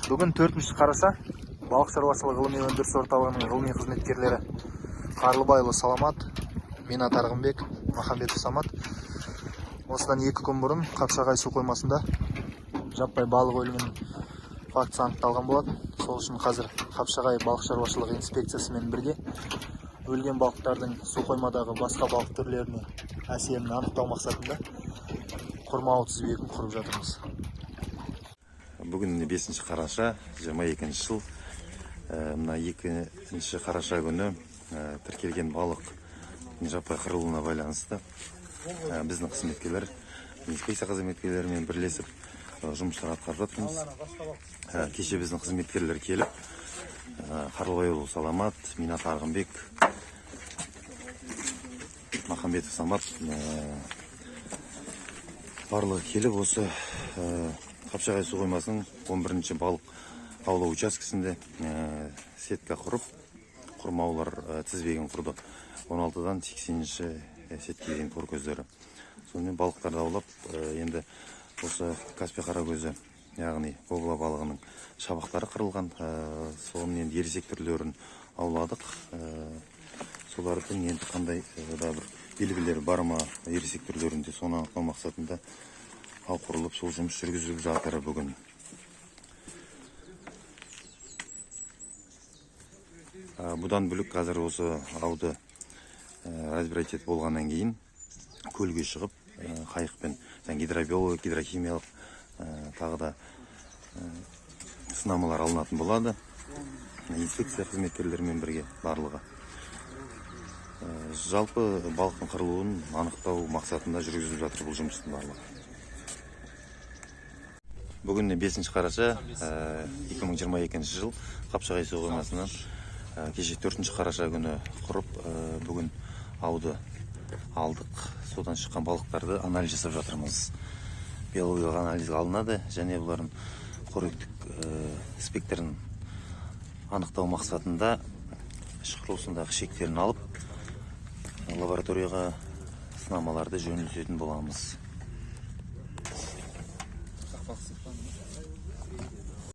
Бүгін 4 қараша балық шаруашылығы ғылыми өндіріс орталығының ғылыми қызметкерлері Қарлыбайұлы Саламат, Минат Арғынбек, Махамбетов Самат осыдан 2 күн бұрын Қапшағай су қоймасында жаппай балық өлімінің фактісі анықталған болатын. Сол үшін қазір Қапшағай балық шаруашылығы инспекциясымен бірге өлген балықтардың су қоймадағы басқа балық түрлеріне әсерін анықтау мақсатында құрмау тізбегін құрып жатырмыз. Бүгін 5 қараша 22 жыл. Мына 2 қараша күні тіркелген балық жаппай қырылуына байланысты біздің қызметкерлер, инспекция қызметкерлерімен бірлесіп жұмыстар атқарып жатырмыз. Кеше біздің қызметкерлер келіп, Қарлыбайұлы Саламат, Минат Арғынбек, Махамбетов Самат барлығы келіп осы Қапшағай су қоймасының 11-ші балық аулау учаскесінде сетка құрып, құрмаулар тізбегін құрды. 16-дан 80-ші сетке дейін қор көздері. Сонымен балықтарды аулап, енді осы Каспий қаракөзі, яғни богла балығының шабақтары қырылған. Соның енді ересек түрлерін ауладық. Солардың енді қандай да бір белгілері бар ма ересек түрлерінде, соны анықтау мақсатында ау құрылып, сол жұмыс жүргізіліп жатыр бүгін. Бұдан бөлек қазір осы ауды разбирать етіп болғаннан кейін көлге шығып, қайықпен гидробиолог, гидрохимиялық тағы да сынамалар алынатын болады. Инспекция қызметкерлерімен бірге барлығы. Жалпы балықтың қырылуын анықтау мақсатында жүргізіліп жатыр бұл жұмыстың барлығы. Бүгін 5 қараша 2022 жыл Қапшағай су қоймасынан кеше 4 қараша күні құрып, бүгін ауды алдық. Содан шыққан балықтарды анализ жасап жатырмыз. Биологиялық анализге алынады, және бұлардың қоректік спектрін анықтау мақсатында іш құрылысындағы шектерін алып, лабораторияға сынамаларды жөнелтетін боламыз.